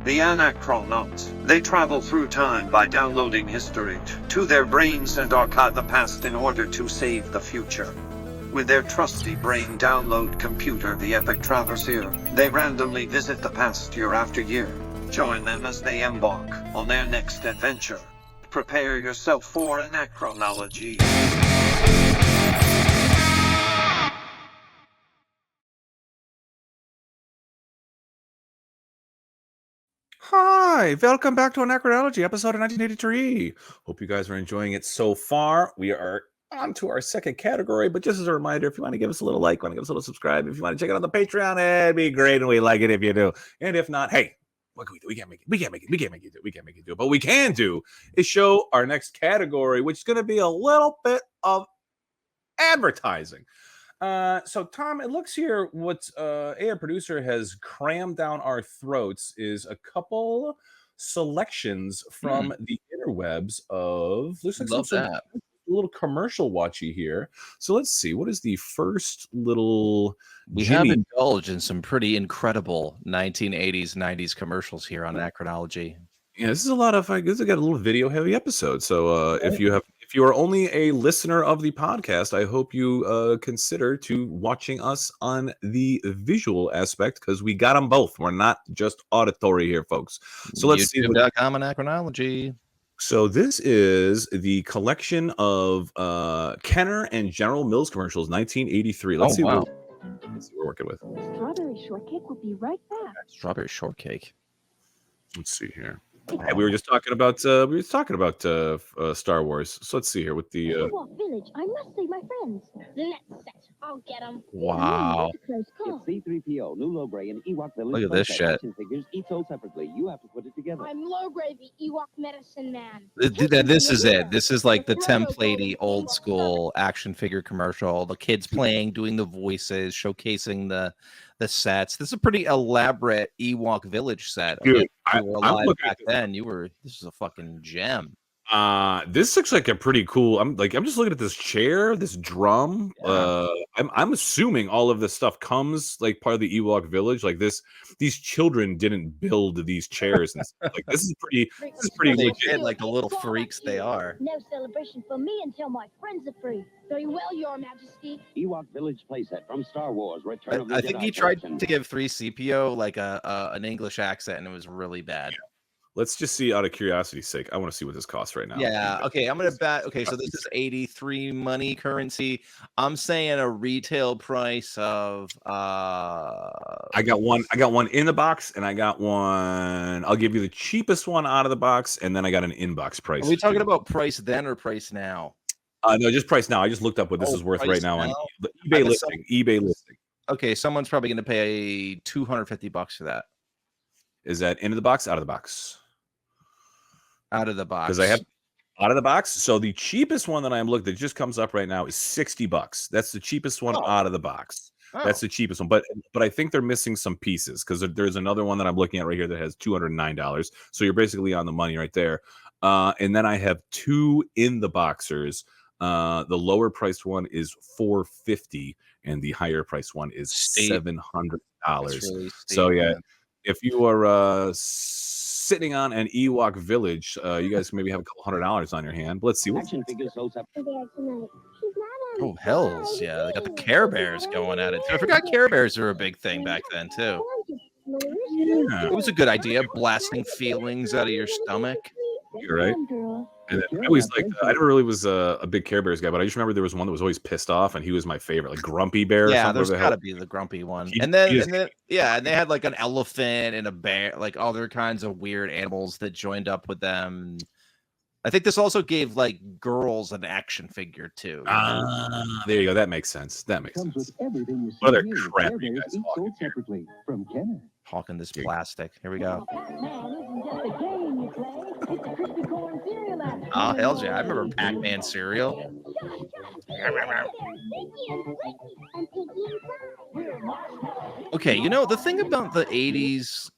The Anachronauts. They travel through time by downloading history to their brains and archive the past in order to save the future. With their trusty brain download computer, the Epic Traversier, they randomly visit the past year after year. Join them as they embark on their next adventure. Prepare yourself for anachronology. Hi, welcome back to Anachronology, episode of 1983. Hope you guys are enjoying it so far. We are on to our second category, but just as a reminder, if you want to give us a little like, want to give us a little subscribe, if you want to check it out on the Patreon, it'd be great, and we like it if you do. And if not, hey, what can we do? We can't make it do. But we can do is show our next category, which is going to be a little bit of advertising. So Tom, it looks here what our producer has crammed down our throats is a couple selections from the interwebs of looks like Love some that. little commercial watchy here. So let's see, what is the first little We have indulged in some pretty incredible 1980s, 90s commercials here on Anachronology. Yeah, this is a lot of this has got a little video heavy episode. So if you are only a listener of the podcast, I hope you consider to watching us on the visual aspect, because we got them both. We're not just auditory here, folks. So let's see. YouTube.com Anachronology. So this is the collection of Kenner and General Mills commercials, 1983. Let's see what we're working with. Strawberry shortcake will be right back. Strawberry shortcake. Let's see here. Hey, we were just talking about Star Wars. So let's see here with the Ewok Village. I must save my friends. Let's set. I'll get them. Wow. Close call. If C-3PO, New Lowbray, and Ewok Village Look at this shit. action figures each sold separately, you have to put it together. I'm Lowbray, the Ewok medicine man. This is it. This is like the templatey old school action figure commercial. The kids playing, doing the voices, showcasing the sets. This is a pretty elaborate Ewok Village set. Dude, you were alive back then. This is a fucking gem. This looks like a pretty cool. I'm just looking at this chair, this drum. Yeah. I'm assuming all of this stuff comes like part of the Ewok Village. Like these children didn't build these chairs and stuff. Like this is pretty They legit. did, like the little freaks they are. No celebration for me until my friends are free. Very well, Your Majesty. Ewok Village playset from Star Wars: Return of the I Jedi think he tried collection. to give 3CPO like an English accent, and it was really bad. Let's just see, out of curiosity's sake. I want to see what this costs right now. Yeah. Okay. I'm gonna bet. Okay. So this is 83 money currency. I'm saying a retail price of. I got one in the box, and I got one. I'll give you the cheapest one out of the box, and then I got an inbox price. Are we talking about price then or price now? No, just price now. I just looked up what this is worth right now on the eBay listing. eBay listing. Okay, someone's probably going to pay $250 for that. Is that into the box, out of the box? Out of the box. Because I have out of the box. So the cheapest one that I'm looking that just comes up right now is $60. That's the cheapest one out of the box. That's the cheapest one. But I think they're missing some pieces, because there's another one that I'm looking at right here that has $209. So you're basically on the money right there. And then I have two in the boxers. The lower priced one is $450, and the higher priced one is $700. Really So yeah, if you are sitting on an Ewok Village, you guys can maybe have a couple $100 on your hand. But let's see what's Action figures sold separately. Oh hells yeah! They got the Care Bears going at it too. I forgot Care Bears were a big thing back then too. Yeah. It was a good idea, blasting feelings out of your stomach. You're right. And I always I never really was a big Care Bears guy, but I just remember there was one that was always pissed off, and he was my favorite, like Grumpy Bear. Yeah, or there's something. got to be the grumpy one. And then they had like an elephant and a bear, like other kinds of weird animals that joined up with them. I think this also gave like girls an action figure too. There you go. That makes sense. That makes Comes sense. with everything you see What other here. crap Care you Bears guys each talking sold separately from Kenner. Hawking this plastic. Here we go. Pac-Man isn't just a game you play. It's a crispy corn cereal app. Oh hell yeah! I remember Pac-Man cereal. Okay, you know the thing about the 80s,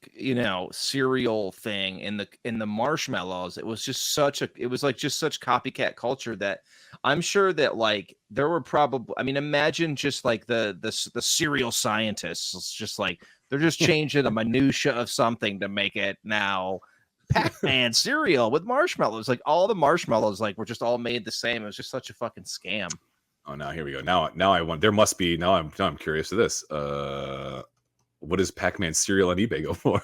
cereal thing in the marshmallows, it was just such copycat culture that I'm sure that like there were probably, I mean, imagine just like the cereal scientists just like They're just changing a minutia of something to make it now Pac-Man cereal with marshmallows. Like all the marshmallows, like were just all made the same. It was just such a fucking scam. Oh, now here we go. Now I want. There must be. Now I'm curious to this. What does Pac-Man cereal on eBay go for?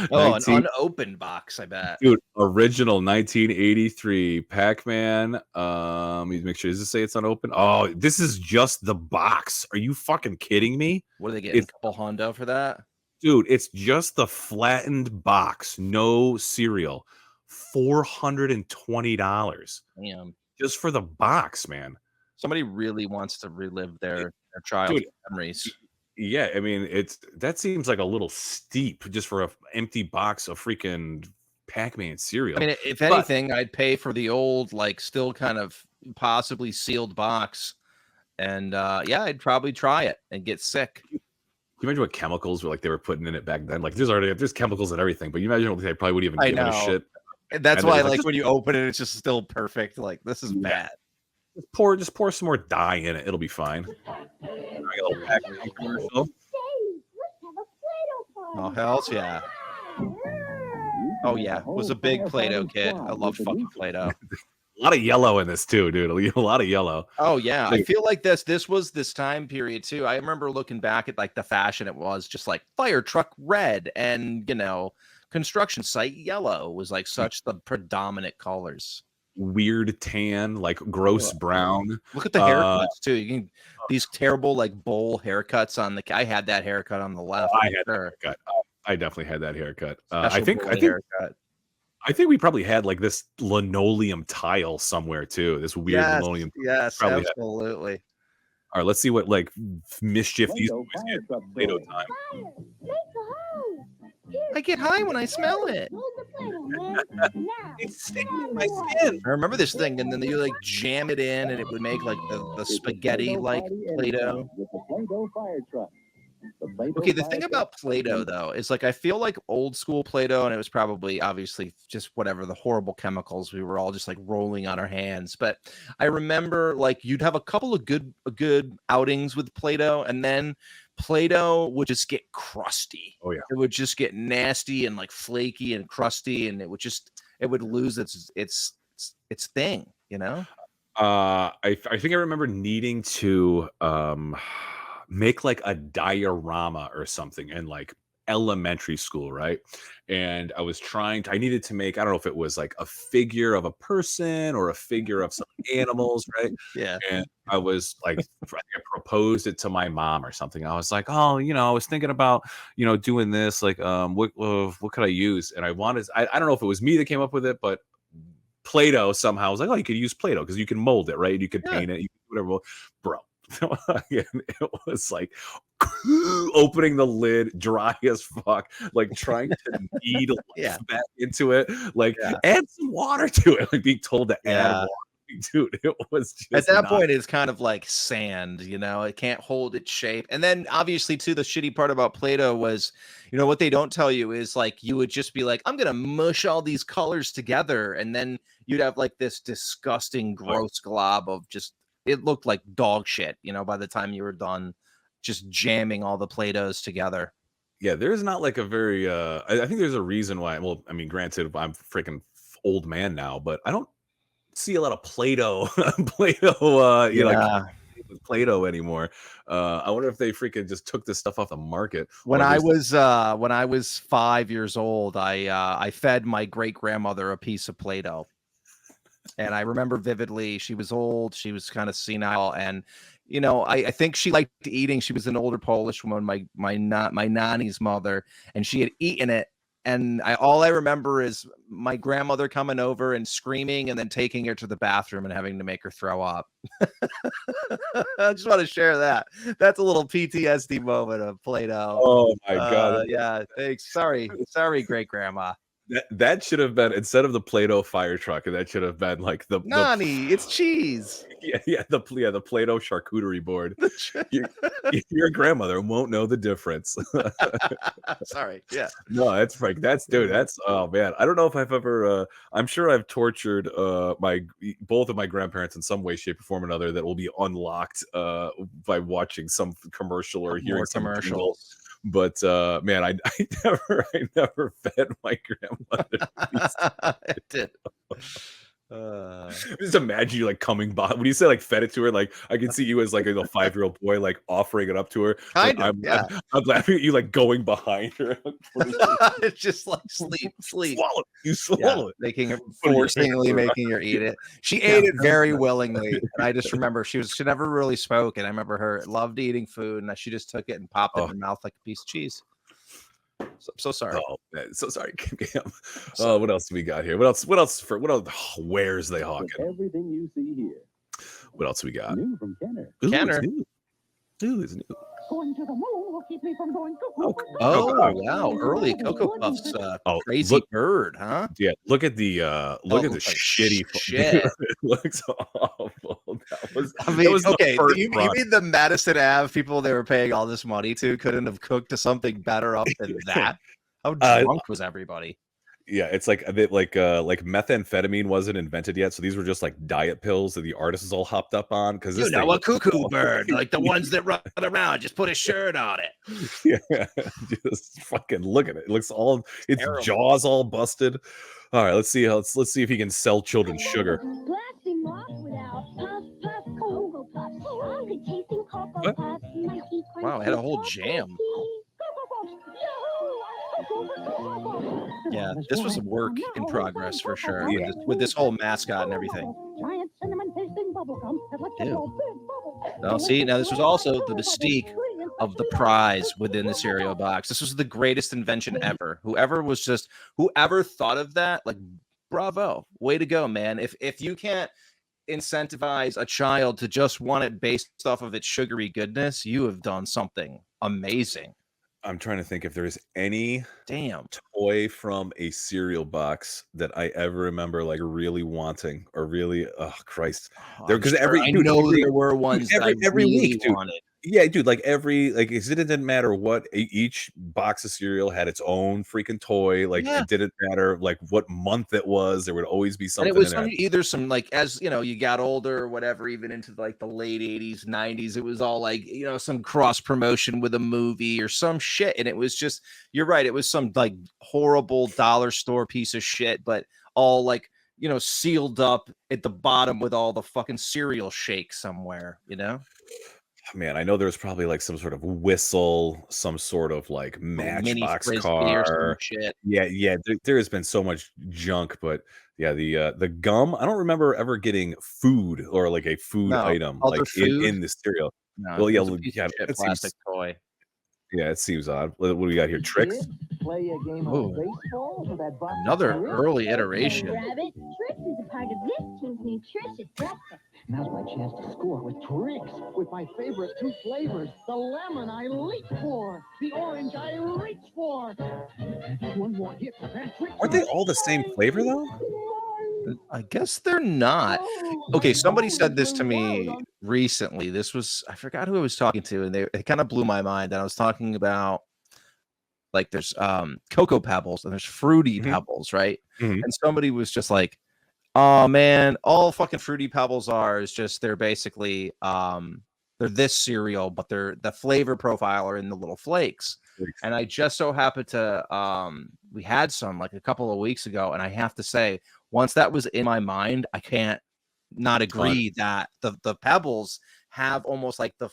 Oh, an unopened box, I bet. Dude, original 1983 Pac-Man. Let me make sure. Does it say it's unopened? Oh, this is just the box. Are you fucking kidding me? What are they getting? A couple hundo for that? Dude, it's just the flattened box, no cereal. $420. Damn. Just for the box, man. Somebody really wants to relive their childhood memories. Yeah, I mean, that seems like a little steep just for an empty box of freaking Pac-Man cereal. I mean, if anything, I'd pay for the old, like, still kind of possibly sealed box. And yeah, I'd probably try it and get sick. Can you imagine what chemicals were like they were putting in it back then? Like there's chemicals and everything, but you imagine they probably wouldn't even give it a shit. That's why, like, when you open it, it's just still perfect. Like, this is bad. Just pour some more dye in it. It'll be fine. Oh, hells yeah. Oh, yeah. It was a big Play-Doh kid. I love fucking Play-Doh. A lot of yellow in this too, dude. A lot of yellow. Oh yeah, I feel like this was this time period too. I remember looking back at like the fashion. It was just like fire truck red and construction site yellow was like such the predominant colors. Weird tan, like gross brown. Look at the haircuts too. You can these terrible like bowl haircuts on the. I had that haircut on the left. I had that haircut. I definitely had that haircut. I think haircut. I think we probably had like this linoleum tile somewhere too. This weird linoleum. Yes, absolutely. All right, let's see what like mischief these boys get. Play-Doh time. I get high when I smell it. It's sticking my skin. I remember this thing, and then you like jam it in, and it would make like the spaghetti like Play-Doh. Okay, the thing about Play-Doh though is like I feel like old school Play-Doh, and it was probably obviously just whatever the horrible chemicals we were all just like rolling on our hands. But I remember like you'd have a couple of good outings with Play-Doh, and then Play-Doh would just get crusty. Oh yeah, it would just get nasty and like flaky and crusty, and it would lose its thing, I think I remember needing to make like a diorama or something in like elementary school, right? And I needed to make, I don't know if it was like a figure of a person or a figure of some animals, right? Yeah. And I was like, I proposed it to my mom or something. I was like, oh, I was thinking about, doing this, like, what could I use? And I don't know if it was me that came up with it, but Play-Doh somehow was like, oh, you could use Play-Doh because you can mold it, right? You could paint it, you could do whatever. Bro. Again, it was like opening the lid, dry as fuck, like trying to knead life back into it, like add some water to it, like being told to add water. Dude, it was just at that point it's kind of like sand, it can't hold its shape. And then obviously too, the shitty part about Play-Doh was, what they don't tell you is like you would just be like, I'm gonna mush all these colors together, and then you'd have like this disgusting gross glob of just, it looked like dog shit, by the time you were done just jamming all the Play-Dohs together. Yeah, there's not like a very I think there's a reason why. Well, I mean, granted, I'm freaking old man now, but I don't see a lot of Play-Doh like Play-Doh anymore. I wonder if they freaking just took this stuff off the market. When I was 5 years old, I fed my great grandmother a piece of Play-Doh. And I remember vividly, she was old, she was kind of senile, and I think she liked eating. She was an older Polish woman, my nanny's mother, and she had eaten it. And all I remember is my grandmother coming over and screaming, and then taking her to the bathroom and having to make her throw up. I just want to share that. That's a little PTSD moment of Play-Doh. Oh my god! Yeah, thanks. Sorry, great grandma. That should have been, instead of the Play-Doh fire truck, that should have been like the Nani, it's cheese. The Play-Doh charcuterie board. Your grandmother won't know the difference. Sorry, yeah. No, that's like that's oh man. I don't know if I've ever I'm sure I've tortured both of my grandparents in some way, shape, or form or another that will be unlocked by watching some commercial or hearing some commercial. But man, I never fed my grandmother. I did. Just imagine you like coming by when you say like fed it to her. Like I can see you as like a 5-year-old boy like offering it up to her. Kind Like, of, yeah. I'm laughing at you like going behind her. It's just like sleep. Swallow it. You Yeah, swallow it. making her Put it in your forcingly hand. making her eat it. She ate it very willingly, and I just remember she never really spoke, and I remember her loved eating food, and she just took it and popped it in her mouth like a piece of cheese. So, I'm so sorry. Oh man, so sorry, Cam. What else do we got here? What else? Where's they With hawking? everything you see here. What else we got? New from Kenner. Ooh, Kenner. it's new. Ooh, it's new. Going to the moon will keep me from going Oh, Oh Cocoa wow, early Cocoa Puffs, Oh, crazy look- bird, huh? Yeah, look at the Oh, shitty shit. It looks awful. That was I mean, was the okay, first you run. mean the Madison Ave people they were paying all this money to couldn't have cooked to something better up than that? How drunk was everybody? Yeah, it's like a bit like methamphetamine wasn't invented yet, so these were just like diet pills that the artist is all hopped up on because You know, a cuckoo bird, like the ones that run around. Just put a shirt on it. Yeah, just fucking look at it. It looks all its Terrible. jaws all busted. All right, let's see if he can sell children sugar. Blasting off without puff, puff, Cocoa Puffs. Oh, good tasting Cocoa What? Puffs. Mighty Wow, it had a crunchy, whole so jam. tasty. Yeah, this was a work in progress for sure. Yeah. With this whole mascot and everything. Giant cinnamon tasting bubblegum that lets you Ew. blow big bubbles. Now, see, now this was also the mystique of the prize within the cereal box. This was the greatest invention ever. Whoever thought of that, like, bravo, way to go, man. If you can't incentivize a child to just want it based off of its sugary goodness, you have done something amazing. I'm trying to think if there's any Damn. toy from a cereal box that I ever remember like really wanting or really, oh Christ. There- I'm 'cause sure- every- I dude, know every- there were ones every- that I every really week, dude. wanted. Yeah, dude, like it didn't matter what each box of cereal had its own freaking toy. Like Yeah. it didn't matter like what month it was. There would always be And something it was in there. either some like as you know you got older or whatever, even into like the late 80s, 90s, it was all like some cross promotion with a movie or some shit, and it was just you're right, it was some like horrible dollar store piece of shit, but all like sealed up at the bottom with all the fucking cereal shake somewhere. Man, I know there's probably like some sort of whistle, some sort of like Mini matchbox Frisbee or some car. shit. Yeah. There has been so much junk, but yeah, the gum. I don't remember ever getting food or like a food No, item other like food? in the cereal. No, Well, it yeah, was a piece of shit it seems- plastic toy. Yeah, it seems odd. What do we got here? Tricks. Play a game Ooh. of baseball for that box of Another cereal? early iteration. Rabbit, Trix is a part of this team's nutritious breakfast. Now's my chance to score with tricks. With my favorite two flavors, the lemon I leap for, the orange I reach for. One more hit and Trix. Aren't they all the same flavor though? I guess they're not. Okay, somebody said this to me recently. I forgot who I was talking to, and it kind of blew my mind. And I was talking about like there's Cocoa Pebbles and there's Fruity Mhm. Pebbles, right? Mhm. And somebody was just like, "Oh man, all fucking Fruity Pebbles are is just they're basically they're this cereal, but the flavor profile are in the little flakes." And I just so happened to we had some like a couple of weeks ago, and I have to say, once that was in my mind, I can't not agree that the Pebbles have almost like the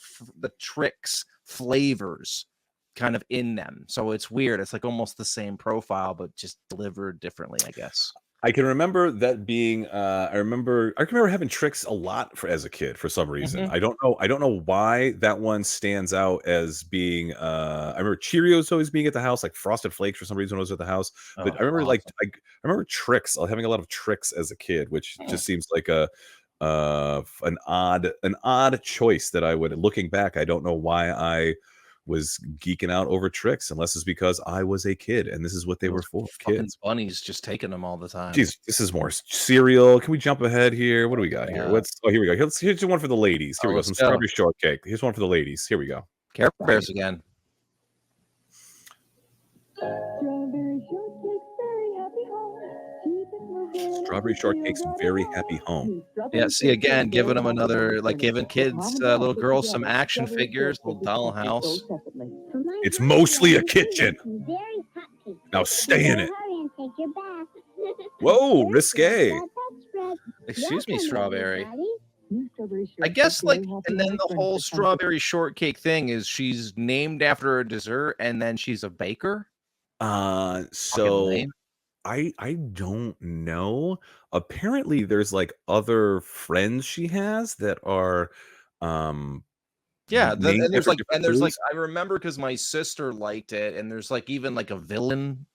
Trix flavors kind of in them. So it's weird. It's like almost the same profile, but just delivered differently, I guess. I can remember that being. I remember having Tricks a lot as a kid for some reason. Mhm. I don't know why that one stands out as being. I remember Cheerios always being at the house, like Frosted Flakes for some reason when I was at the house. But Oh, I remember awesome. I remember Tricks. Having a lot of Tricks as a kid, which just seems like an odd choice that I would. Looking back, I don't know why I was geeking out over Tricks, unless it's because I was a kid and this is what they were for, Fucking kids. bunnies just taking them all the time. Jeez, this is more cereal. Can we jump ahead here? What do we got here? Yeah. Here we go. Here's one for the ladies. Here we go. Let's Some go. strawberry shortcake. Here's one for the ladies. Here we go. Care Bears again. Strawberry shortcake's very happy home. Keep it moving. Strawberry shortcake's very happy home. Yeah, see again, giving them giving kids, little girls some action figures, little dollhouse. It's mostly a kitchen. Very hot tea. Now stay in it. Hurry and take your bath. Whoa, risque. Excuse me, Strawberry. New strawberry I guess shortcake like, will help and you then make the friends whole with strawberry shortcake thing is she's named after a dessert, and then she's a baker. Fucking So lame. I don't know. Apparently there's like other friends she has that are Yeah, named and there's after like, different and there's like, foods. I remember because my sister liked it, and there's like even like a villain,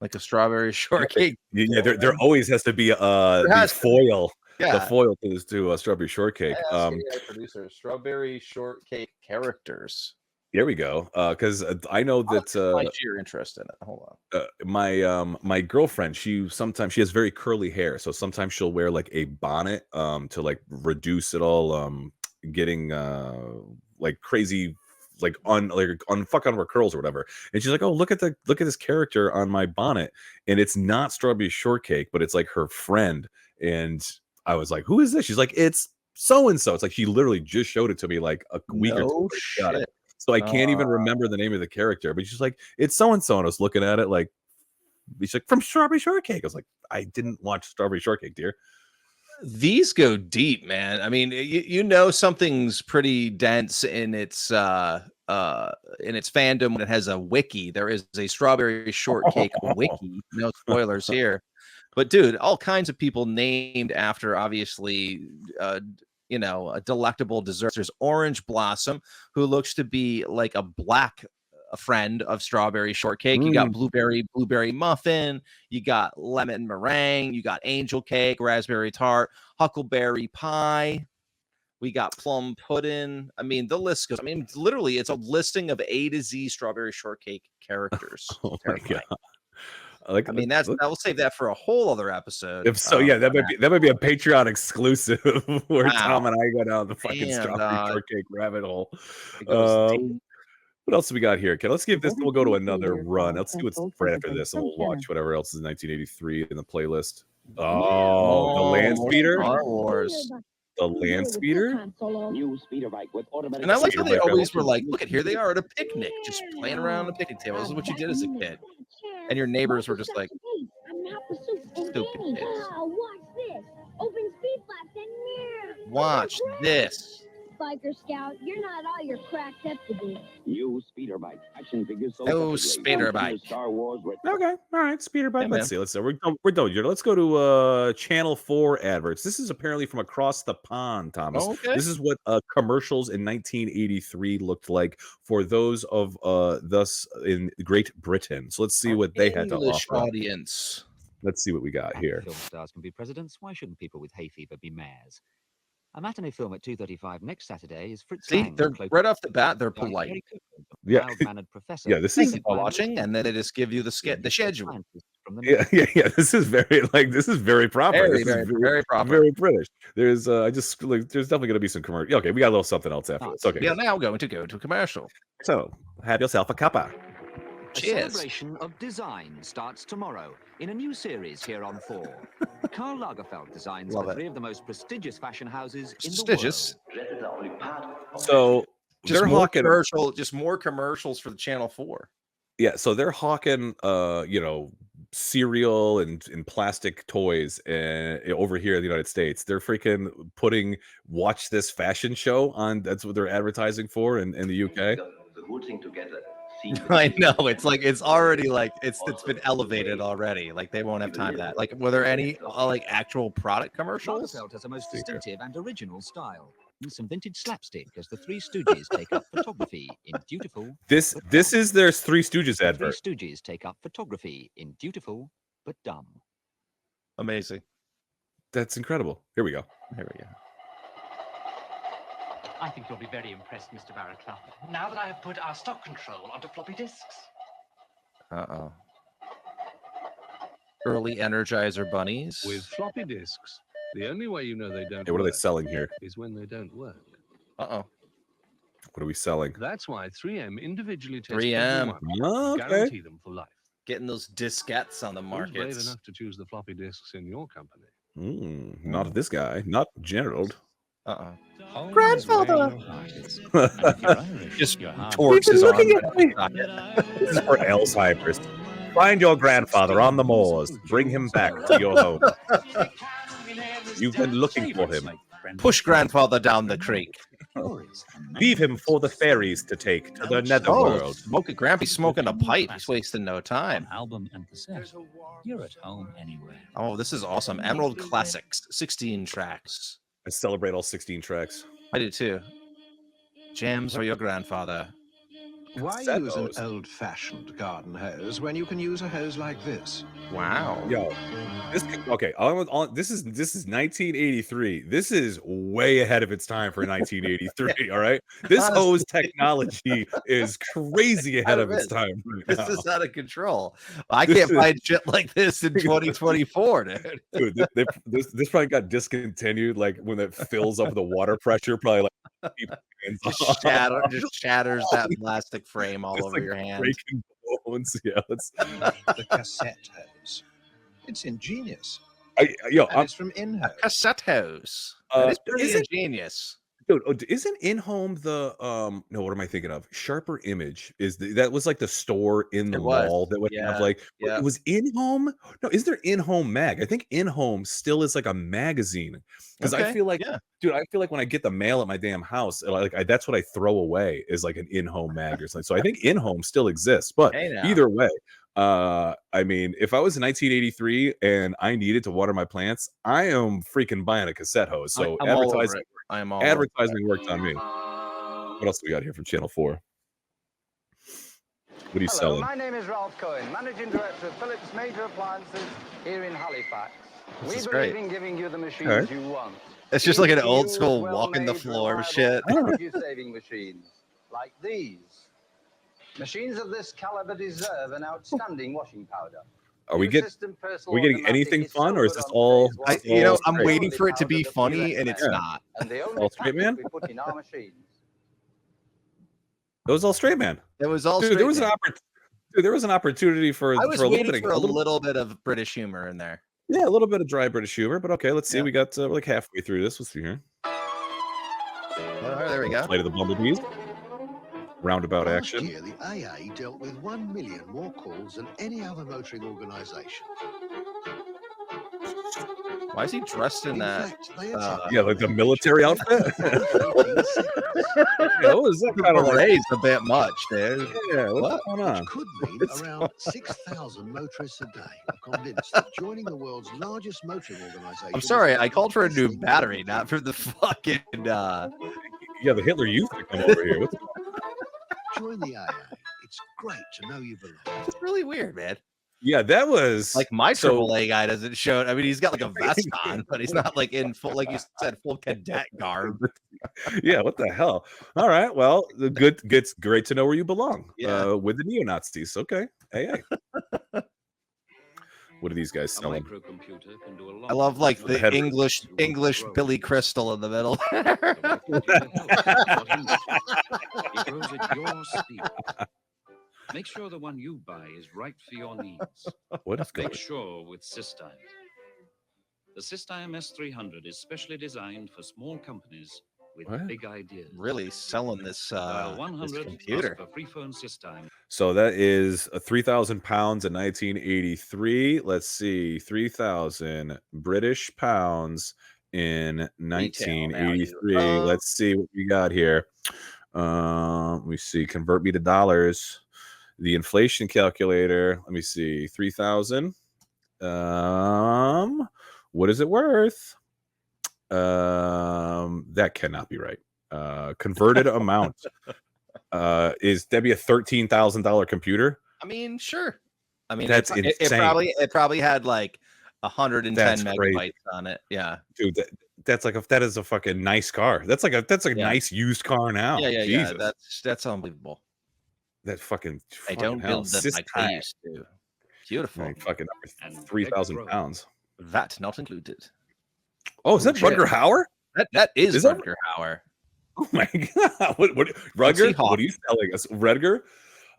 like a strawberry shortcake. Yeah, there always has to be the has to be. foil, the Yeah. foil to strawberry shortcake. Producer, strawberry shortcake characters. Here we go. Because I know that Find your interest in it. Hold on. my girlfriend, she has very curly hair, so sometimes she'll wear like a bonnet to like reduce it all getting like crazy like fuck on her curls or whatever. And she's like, oh, look at this character on my bonnet, and it's not strawberry shortcake, but it's like her friend. And I was like, who is this? She's like, it's so and so. It's like she literally just showed it to me like a week or two. Got it. So I can't even remember the name of the character, but she's like, it's so and so. And I was looking at it like, she's like, from Strawberry Shortcake. I was like, I didn't watch Strawberry Shortcake, dear. These go deep, man. I mean, you know something's pretty dense in its fandom when it has a wiki. There is a Strawberry Shortcake wiki. No spoilers here. But dude, all kinds of people named after obviously a delectable dessert. There's Orange Blossom, who looks to be like a friend of Strawberry Shortcake. You got blueberry muffin, you got lemon meringue, you got angel cake, raspberry tart, huckleberry pie, we got plum pudding. I mean, the list goes. I mean, literally, it's a listing of A to Z Strawberry Shortcake characters. Oh my god! I mean, I will save that for a whole other episode. If so, yeah, that might be a Patreon exclusive where Tom and I go down the fucking Strawberry Shortcake rabbit hole. What else do we got here? Okay, let's give this. We'll go to another run. Let's see what's right after this, and we'll watch whatever else is 1983 in the playlist. Oh, the Land Speeder. Star Wars. The Land Speeder. New speeder bike with automatic. And I like how they always were like, look at here they are at a picnic, just playing around the picnic table. This is what you did as a kid. And your neighbors were just like, stupid kids. Watch this. Open speed flaps and mirror. Watch this. Biker Scout, you're not all you're cracked up to be. New speeder bike. Action figures. Oh, speeder bike. Star Wars. Okay, all right, speeder bike. Yeah, Let's see. We're done here. Let's go to Channel 4 adverts. This is apparently from across the pond, Thomas. Okay. This is what commercials in 1983 looked like for those of thus in Great Britain. So let's see what they had to English offer. audience. Let's see what we got here. Film stars can be presidents. Why shouldn't people with hay fever be mayors? A matinee film at 2:35 next Saturday is Fritz See, Lang. they're right off the bat, they're starring polite. Harry Cooper, Yeah. mild-mannered professor. Yeah, this Thank is you for watching, and then they just give you the schedule. Scientist from the yeah. This is very proper. Very, This is very proper. very British. There's there's definitely going to be some commercial. Okay, we got a little something else after this. Okay, We are now going to go to commercial. so have yourself a cuppa. A Cheers. celebration of design starts tomorrow in a new series here on 4. Karl Lagerfeld designs Love for it. 3 of the most prestigious fashion houses in Prestigious. the world. So Just they're more hawking. just more commercials for the Channel 4. Yeah, so they're hawking, cereal and plastic toys over here in the United States. They're freaking putting watch this fashion show on. That's what they're advertising for in the UK. The whole thing together. I know it's like it's already like it's been elevated already. Like they won't have time for that. Like were there any like actual product commercials? Lagerfeld has a most distinctive and original style. And some vintage slapstick as the Three Stooges take up photography in Dutiful. This is their Three Stooges advert. Three Stooges take up photography in Dutiful but Dumb. Amazing. That's incredible. Here we go. Here we go. I think you'll be very impressed, Mr. Barraclough, now that I have put our stock control onto floppy disks. Uh-oh. Early Energizer bunnies. With floppy disks, the only way you know they don't Hey, what are they work selling here? is when they don't work. Uh-oh. What are we selling? That's why 3M individually tests 3M. Oh, okay. guarantee them for life. Getting those diskettes on the Who's brave markets. enough to choose the floppy disks in your company? Not this guy. Not Gerald. Grandfather. Just torques his arm. This is for Alzheimer's. Find your grandfather on the moors. Bring him back to your home. You've been looking for him. Push grandfather down the creek. Leave him for the fairies to take to the netherworld. Grampy's smoking a pipe. He's wasting no time. Album and cassette. You're at home anywhere. Oh, this is awesome. Emerald Classics, 16 tracks. I celebrate all 16 tracks. I do too. Jams for your grandfather. Why use an old-fashioned garden hose when you can use a hose like this? Wow. Yo, this is 1983. This is way ahead of its time for 1983. All right, this hose technology is crazy ahead of its time. Right This now. is out of control. I can't find shit like this in 2024, dude. Dude, this probably got discontinued. Like when it fills up the water pressure, probably like just shatters that plastic frame all over like your hand. breaking bones. Yeah, The cassette hose. It's ingenious. it's from InHome. Cassette hose. That is pretty ingenious. Dude, isn't InHome the no, what am I thinking of? Sharper Image that was like the store in the mall that would have like it was InHome? No, is there InHome Mag? I think InHome still is like a magazine. Because I feel like dude, I feel like when I get the mail at my damn house, that's what I throw away is like an InHome mag or something. So I think InHome still exists, but either way, I mean, if I was in 1983 and I needed to water my plants, I am freaking buying a cassette hose. So advertising worked on me. What else do we got here from Channel 4? What are you selling? My name is Ralph Cohen, Managing Director of Philips Major Appliances here in Halifax. We believe in giving you the machines you want. It's just like an old school walking the floor shit. Saving machines like these. Machines of this caliber deserve an outstanding washing powder. Are we getting anything fun, or is this all? I'm waiting for it to be funny, and it's not. And the only All straight man? we put in our machines. It was all straight man. It was all Dude, straight there was man. there was an opportunity for I was for a waiting little bit for a little bit of British humor in there. Yeah, a little bit of dry British humor, but okay, let's see. We got we're like halfway through this. Let's see here. Oh, there we go. Flight of the Bumblebees. Roundabout Last action. year, the AA dealt with 1 million more calls than any other motoring organisation. Why is he dressed in that? Yeah, like the military outfit. Yeah, what was that kind of raised a bit much, dude? Yeah, what's going on? Which could mean around 6,000 motorists a day are convinced that joining the world's largest motoring organisation. I'm sorry, I called for a new battery, not for the fucking. Yeah, the Hitler Youth to come over here. Join the AA. It's great to know you belong. It's really weird, man. Yeah, that was like my AAA guy doesn't show. I mean, he's got like a vest on, but he's not like in full, like you said, full cadet garb. Yeah, what the hell? All right, well, it's great to know where you belong. Yeah. With the neo-Nazis. Okay, hey. What are these guys selling? I love like the English Billy Crystal in the middle. It grows at your speed. Make sure the one you buy is right for your needs. What is Make sure with Systime. The Systime S300 is specially designed for small companies with big ideas. Really selling this, Dial this 100 computer. for free phone Systime. So that is 3,000 pounds in 1983. Let's see, 3,000 British pounds in 1983. Let's see what we got here. Let me see. Convert me to dollars. The inflation calculator. Let me see. 3,000. What is it worth? That cannot be right. Converted amount. Is that be a $13,000 computer? I mean, sure. I mean, that's it insane. It probably had like 110 That's megabytes crazy. on it. Yeah, Dude, that is a fucking nice car. That's a nice used car now. yeah. Jesus. That's unbelievable. That fucking They don't hell. build them like they used to. Beautiful. Like fucking 3,000 pounds. That not included. Oh, is that Rutger Hauer? That is that Rutger Hauer. Oh my god! What Rutger? What are you telling us, Rutger?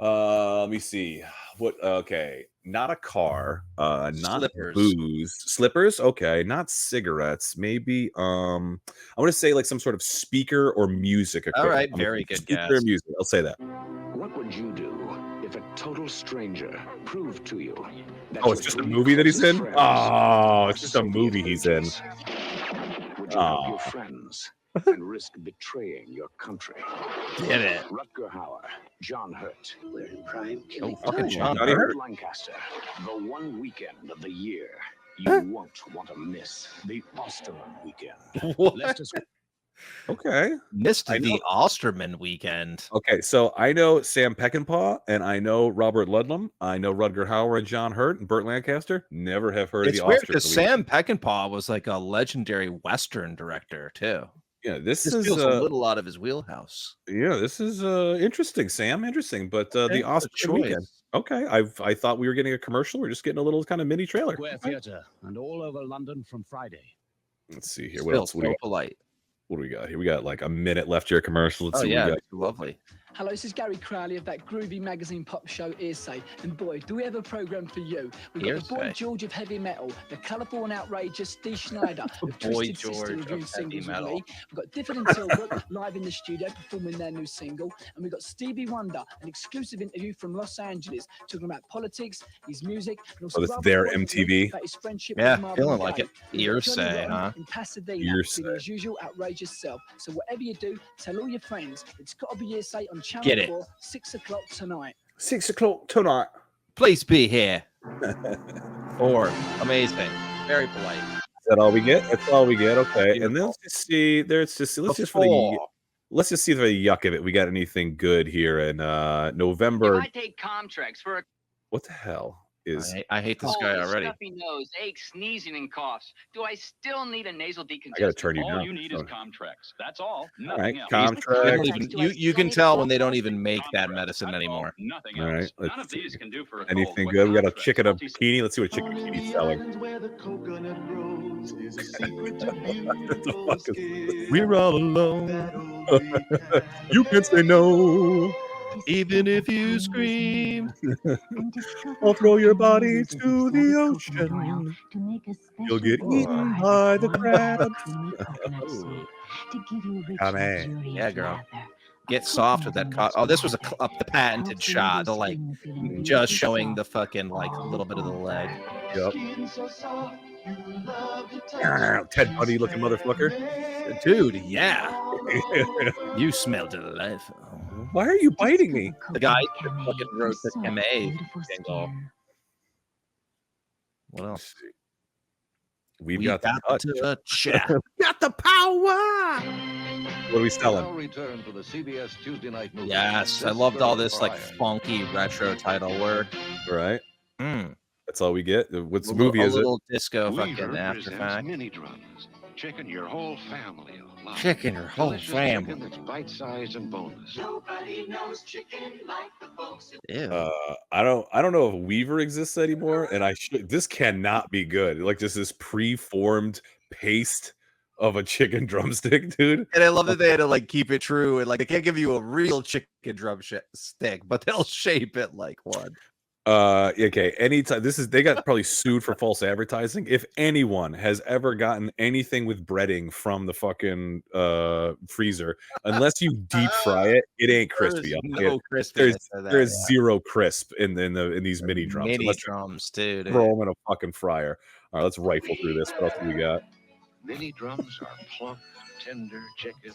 Let me see. What? Okay, not a car. Not Slippers. booze. Slippers. Okay, not cigarettes. Maybe. I want to say like some sort of speaker or music All equipment. right, I'm very gonna say good speaker guess. or music. I'll say that. What would you do if a total stranger proved to you that Oh, it's your just a three movie that he's closest in. friends Oh, are it's just a Soviet movie he's in. agents? Would you help your friends and risk betraying your country? Get it. Rutger Hauer, John Hurt. We're in prime. Oh, fucking John Johnny Hurt. Lancaster. The one weekend of the year you won't want to miss. The Osterman weekend. What? Okay. Missed I know. the Osterman weekend. Okay, so I know Sam Peckinpah and I know Robert Ludlum. I know Rutger Hauer and John Hurt and Burt Lancaster. Never have heard It's of the weird Osterman because weekend. Sam Peckinpah was like a legendary Western director too. Yeah, this This is feels a little out of his wheelhouse. yeah, this is interesting, Sam. Interesting, but the Okay, Osterman good weekend. choice. Okay, I thought we were getting a commercial. We're just getting a little kind of mini trailer. Square Theatre and all over London from Friday. Let's see here. What Still else? so polite. What do we got here? We got like a minute left here. Commercial. Let's Oh see what yeah, we got. lovely. Hello, this is Gary Crowley of that groovy magazine pop show Earsay. And boy, do we have a program for you. We've got the boy Hearsay. George of heavy metal, the colourful and outrageous Dee Schneider of Boy Twisted Sister George of reviewing heavy singles with metal. me. We've got Difford and Tilbrook live in the studio performing their new single. And we've got Stevie Wonder, an exclusive interview from Los Angeles, talking about politics, his music, and also Oh, that's rather their importantly, MTV? about his friendship Yeah, with Marvin feeling like Gaye. it. We've got Johnny Hearsay, Rotten huh? in Pasadena, Hearsay. being his usual outrageous self. So whatever you do, tell all your friends. It's got to be Hearsay on Channel Get it. 4, 6 o'clock tonight. 6 o'clock tonight. Please be here. Or amazing. Very polite. Is that all we get? That's all we get. Okay, and then let's just see. Let's just for the Before. let's just see for the yuck of it. We got anything good here in November? If I take Comtrex for a What the hell is? I hate this guy already. stuffy nose, aches, sneezing, and coughs, do I still need a nasal decongestant? I gotta turn you All down. you need is Okay. Comtrex. That's all. All right, Nothing else. Comtrex. You can tell when they don't even make that medicine anymore. Nothing All right, else. None of let's these see. can do for a Anything cold. good? We got a chicken of bikini. Let's see what chicken bikini's selling. What the fuck is- We're all alone. You can say no. Even if you scream. I'll throw your body to the ocean. You'll get eaten by the crabs. Yeah, girl. Get soft with that. Oh, this was the patented shot. The like, just showing the fucking like a little bit of the leg. Yep. Ted Bundy looking motherfucker. Dude, yeah. You smell delightful. Why are you biting me? The guy that fucking wrote the MA jingle. What else? We've got the touch. Yeah. Got the power. What are we selling? Return to the CBS Tuesday night movie. Yes, I loved all this like funky retro title word. Right. Mm. That's all we get. What's movie a is it? little disco Weaver fucking after presents fact. mini drums. Chicken your whole family will love. Chicken your whole Delicious family. chicken that's bite-sized and boneless. Nobody knows chicken like the folks. Ew. I don't know if Weaver exists anymore, and this cannot be good. Like just this pre-formed paste of a chicken drumstick, dude. And I love that they had to like keep it true and like they can't give you a real chicken drumstick, but they'll shape it like one. Okay, anytime they got probably sued for false advertising. If anyone has ever gotten anything with breading from the fucking freezer, unless you deep fry it, it ain't crispy. No crispiness to that, there's yeah. zero crisp in these mini drums. Mini Unless drums too, dude. throw them in a fucking fryer. All right, let's rifle through this. What else do we got? Mini drums are plump, tender chicken.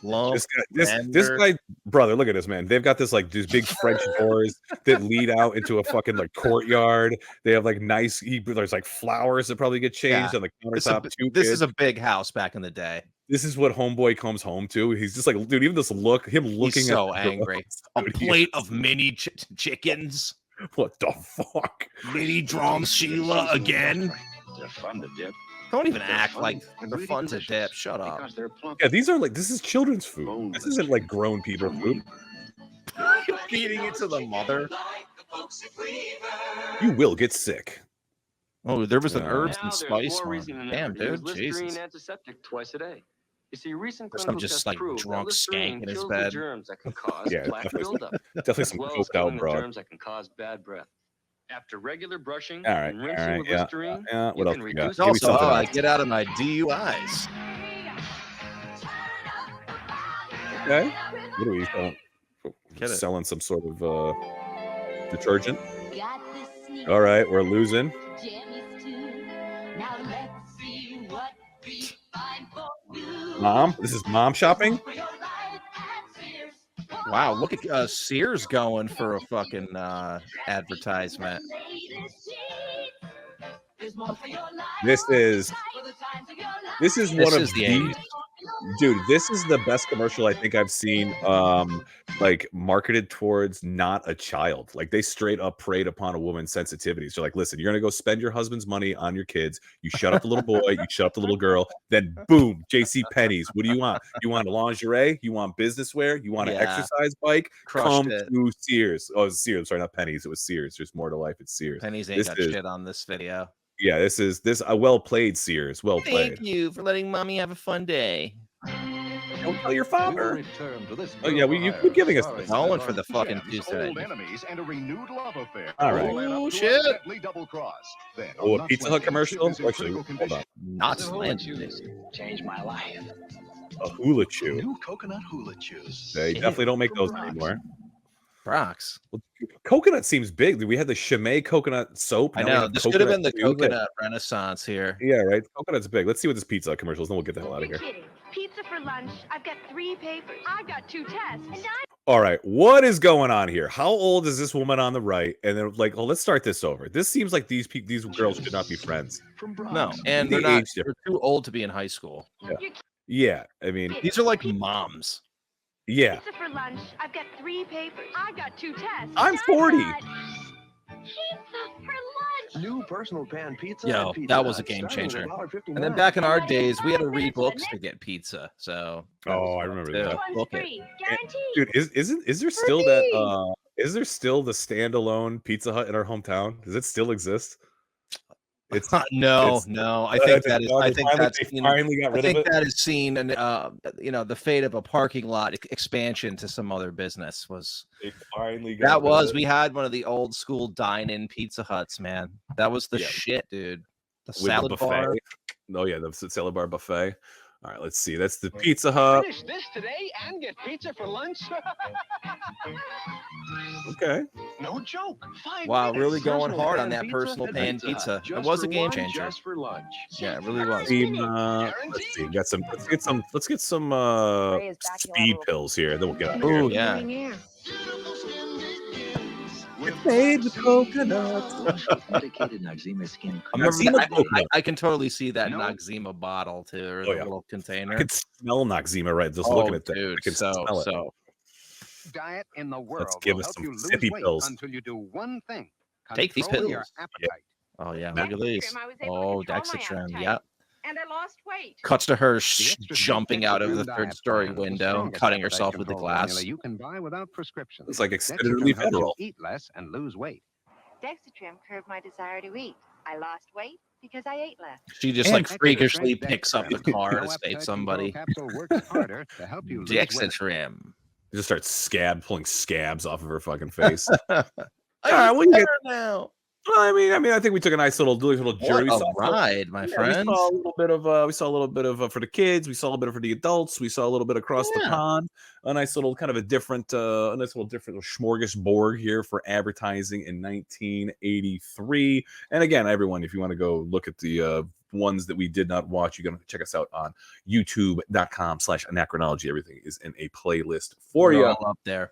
This guy, brother, look at this, man. They've got these big French doors that lead out into a fucking like courtyard. They have like nice. There's like flowers that probably get changed on the countertop. This is a big house back in the day. This is what homeboy comes home to. He's just like, dude. Even this look, him looking He's so at the angry. door, A dude, plate of mini chickens. What the fuck? Mini drums, Sheila again. They're fun to dip. Don't even act like the fun's a dip. Shut up. Because they're plump. Yeah, these are like this is children's food. This isn't like grown people food. Feeding it to the mother. You will get sick. Oh, there was an Yeah. herbs Now and there's spice more one. reason than Damn, ever to use dude, Listerine Jesus. antiseptic twice a day. You see, recent Some clinical just tests like prove that drunk Listerine skank in his kills bed. the germs that can cause Yeah, plaque buildup, definitely as some well as coked out killing the broad. germs that can cause bad breath. After regular brushing All right, and rinsing with Listerine, what you else can we got? reduce Give me Also, something I else. get out of my DUIs. Okay. What are we Get it. selling? Some sort of detergent? All right, we're losing. Mom, this is mom shopping. Wow, look at Sears going for a fucking advertisement. This is one This of is the the 80s. dude. This is the best commercial I think I've seen. Like marketed towards not a child. Like they straight up preyed upon a woman's sensitivities. They're like, listen, you're gonna go spend your husband's money on your kids. You shut up the little boy. You shut up the little girl. Then boom, J.C. Penney's. What do you want? You want a lingerie? You want business wear? You want an Yeah. exercise bike? Crushed Come it. to Sears. Oh, it was Sears. Sorry, not Penny's. It was Sears. There's more to life. It's Sears. Pennies ain't This got is- shit on this video. Yeah, this is well played, Sears. Well played. Thank you for letting mommy have a fun day. Don't tell your father. Return to this Oh yeah, you keep giving us this. Going for the fucking Tuesday. old enemies and a renewed love affair. All right. Oh shit! Double cross. Then, Oh, a on Pizza Nuts Hut commercial? Wednesday, Actually, hold on. Not The slanted. juice changed my life. A hula chew. New coconut hula chews. They definitely don't make those anymore. Brox. Coconut seems big. We had the Chimay coconut soap. I Now we know. have This could have been the chew. coconut renaissance here. Yeah, right. Coconut's big. Let's see what this Pizza Hut commercial is, then we'll get the hell out of You're here. kidding. Pizza for lunch. I've got 3 papers. I've got 2 tests. And All right, what is going on here? How old is this woman on the right? And then, like, let's start this over. This seems like these girls should not be friends. No, and The they're not. age They're difference. too old to be in high school. Yeah, I mean, These are like moms. yeah. Pizza for lunch. I've got 3 papers. I've got 2 tests. I'm 40. Pizza for lunch. New personal pan pizza. Yo, at Pizza that was a Hut, game starting changer. at $1.59. And then back in our days, we had to read books to get pizza. So Oh, I remember that. Book it. Dude, is there still that is there still the standalone Pizza Hut in our hometown? Does it still exist? It's no. I think that's a that is. dog. I They think finally- that's. they You know, finally got I rid of think it. that is seen, and the fate of a parking lot expansion to some other business was. They finally got That rid of was. it. We had one of the old school dine-in Pizza Huts, man. That was the Yeah. shit, dude. The With salad buffet. bar. Oh yeah, the salad bar buffet. All right, let's see. That's the Pizza Hut. Finish this today and get pizza for lunch. Okay. No joke. 5 Wow, minutes. really going Personal hard pan on that pizza personal at pan Pizza Hut. pizza. It Just was a for game one, changer. Just for lunch. Yeah, it really was. Let's see. Let's get some speed pills here. Then we'll get out of here. Oh yeah. It's made with coconut. Dedicated Noxzema skin I remember Noxzema that. coconut. I can totally see that Noxzema bottle too, or Oh, the yeah. little container. I could smell Noxzema right just Oh, looking at that. dude, I can so- smell it. so. Diet in the world Let's give will us help some you lose sippy weight pills. until you do one thing. Take these Control your pills. appetite. Oh yeah, look at these. I was able to Oh, control my Dexatrim. appetite. Yep. And I lost weight. Cuts to her The extra jumping out of the Dexatrim third diet story plan, the window, strongest cutting appetite herself with the control formula glass. You can buy without prescription. It's like extended Dexatrim relief helps you Adderall. eat less and lose weight. Dexatrim curbed my desire to eat. I lost weight because I ate less. She just And like freakishly Dexatrim. picks up the car No to appetite save control somebody. capsule works harder to help you lose weight. Dexatrim. You just start pulling scabs off of her fucking face. I right, eat well, you better get- now. Well, I mean, I think we took a nice little jury. What We a saw- ride, my Yeah, friends. We saw a little bit of for the kids. We saw a little bit for the adults. We saw a little bit across the Yeah. pond. A nice little kind of a different smorgasbord here for advertising in 1983. And again, everyone, if you want to go look at the ones that we did not watch, you're going to check us out on youtube.com/anachronology. Everything is in a playlist for We're you. all up there.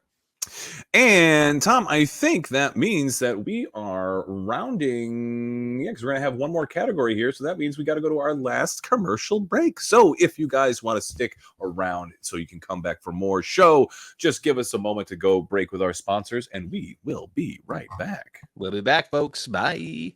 And Tom, I think that means that we are rounding. Yeah, because we're going to have one more category here. So that means we got to go to our last commercial break. So if you guys want to stick around so you can come back for more show, just give us a moment to go break with our sponsors, and we will be right back. We'll be back, folks. Bye.